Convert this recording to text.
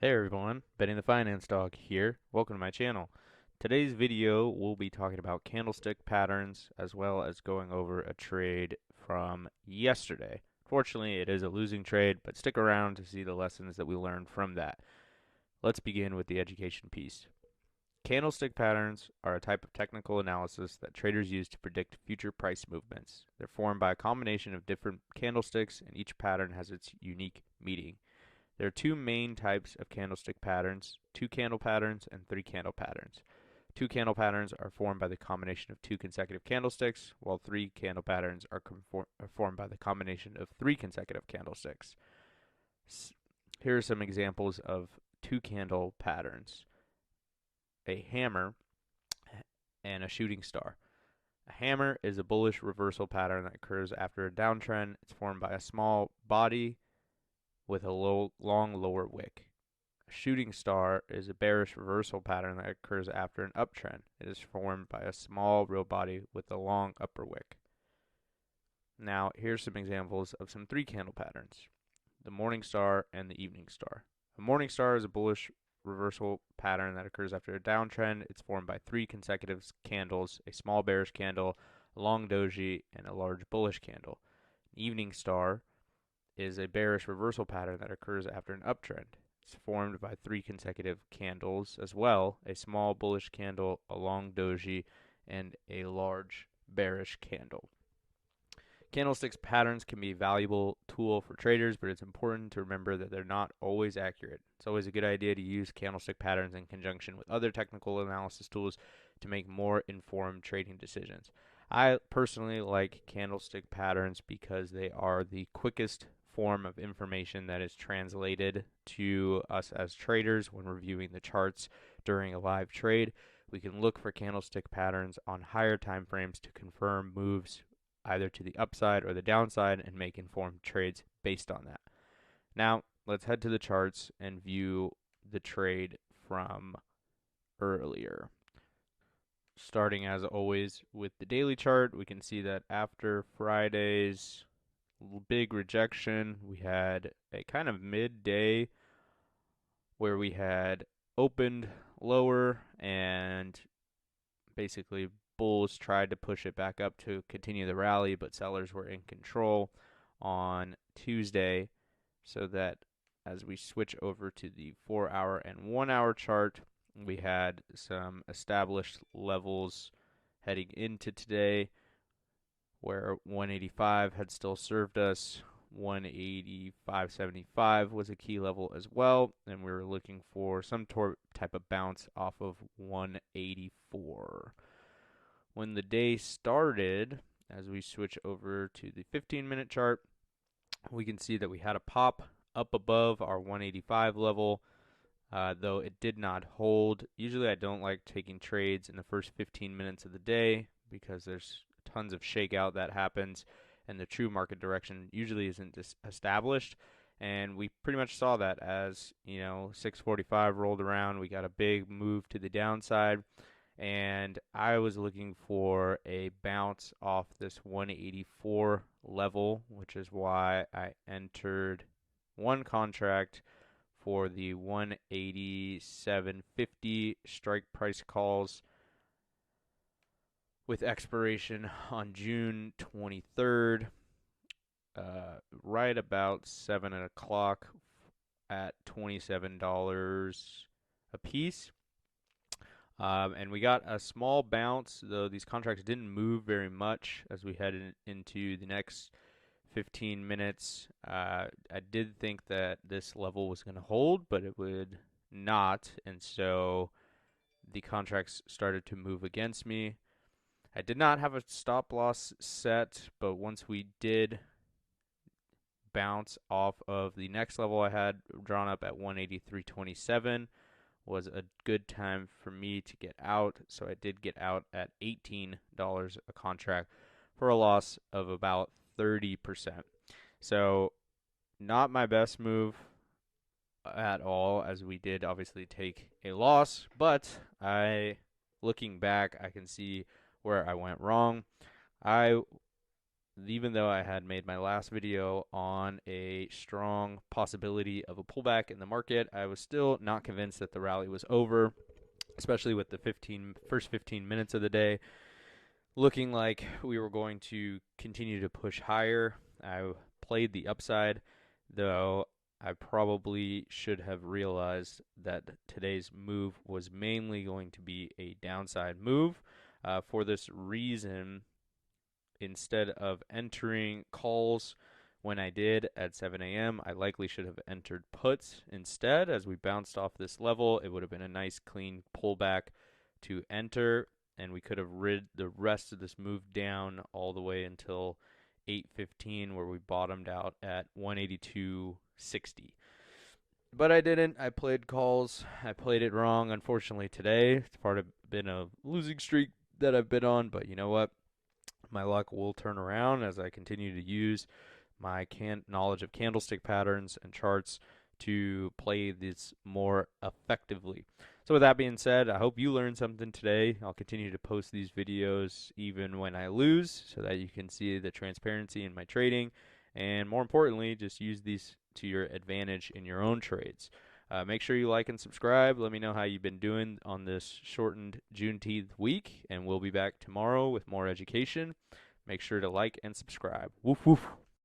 Hey everyone, Benny the Finance Dog here. Welcome to my channel. Today's video we'll be talking about candlestick patterns as well as going over a trade from yesterday. Fortunately, it is a losing trade, but stick around to see the lessons that we learned from that. Let's begin with the education piece. Candlestick patterns are a type of technical analysis that traders use to predict future price movements. They're formed by a combination of different candlesticks, and each pattern has its unique meaning. There are two main types of candlestick patterns: two candle patterns and three candle patterns. Two candle patterns are formed by the combination of two consecutive candlesticks, while three candle patterns are formed by the combination of three consecutive candlesticks. Here are some examples of two candle patterns: a hammer and a shooting star. A hammer is a bullish reversal pattern that occurs after a downtrend. It's formed by a small body with a long lower wick. A shooting star is a bearish reversal pattern that occurs after an uptrend. It is formed by a small real body with a long upper wick. Now, here's some examples of some three candle patterns: the morning star and the evening star. A morning star is a bullish reversal pattern that occurs after a downtrend. It's formed by three consecutive candles: a small bearish candle, a long doji, and a large bullish candle. An evening star is a bearish reversal pattern that occurs after an uptrend. It's formed by three consecutive candles as well: a small bullish candle, a long doji, and a large bearish candle. Candlesticks patterns can be a valuable tool for traders, but it's important to remember that they're not always accurate. It's always a good idea to use candlestick patterns in conjunction with other technical analysis tools to make more informed trading decisions. I personally like candlestick patterns because they are the quickest form of information that is translated to us as traders when reviewing the charts during a live trade. We can look for candlestick patterns on higher time frames to confirm moves either to the upside or the downside and make informed trades based on that. Now, let's head to the charts and view the trade from earlier. Starting as always with the daily chart, we can see that after Friday's big rejection, we had a kind of midday where we had opened lower and basically bulls tried to push it back up to continue the rally, but sellers were in control on Tuesday, so that as we switch over to the 4-hour and 1-hour chart, we had some established levels heading into today where 185 had still served us. 185.75 was a key level as well, and we were looking for some type of bounce off of 184. When the day started, as we switch over to the 15-minute chart, we can see that we had a pop up above our 185 level, though it did not hold. Usually I don't like taking trades in the first 15 minutes of the day because there's tons of shakeout that happens and the true market direction usually isn't established. And we pretty much saw that as, 645 rolled around. We got a big move to the downside, and I was looking for a bounce off this 184 level, which is why I entered one contract for the 187.50 strike price calls with expiration on June 23rd, right about 7 o'clock at $27 a piece. And we got a small bounce, though these contracts didn't move very much as we headed into the next 15 minutes. I did think that this level was going to hold, but it would not, and so the contracts started to move against me. I did not have a stop loss set, but once we did bounce off of the next level I had drawn up at 183.27, was a good time for me to get out. So I did get out at $18 a contract for a loss of about 30%. So not my best move at all, as we did obviously take a loss, but looking back, I can see where I went wrong. even though I had made my last video on a strong possibility of a pullback in the market, I was still not convinced that the rally was over, especially with the first 15 minutes of the day looking like we were going to continue to push higher. I played the upside, though I probably should have realized that today's move was mainly going to be a downside move. For this reason, instead of entering calls when I did at 7 a.m., I likely should have entered puts instead. As we bounced off this level, it would have been a nice clean pullback to enter, and we could have rid the rest of this move down all the way until 8:15, where we bottomed out at 182.60. But I didn't. I played calls. I played it wrong, unfortunately, today. It's been a losing streak that I've been on, but you know what? My luck will turn around as I continue to use my knowledge of candlestick patterns and charts to play this more effectively. So with that being said, I hope you learned something today. I'll continue to post these videos even when I lose so that you can see the transparency in my trading, and more importantly, just use these to your advantage in your own trades. Make sure you like and subscribe. Let me know how you've been doing on this shortened Juneteenth week, and we'll be back tomorrow with more education. Make sure to like and subscribe. Woof woof.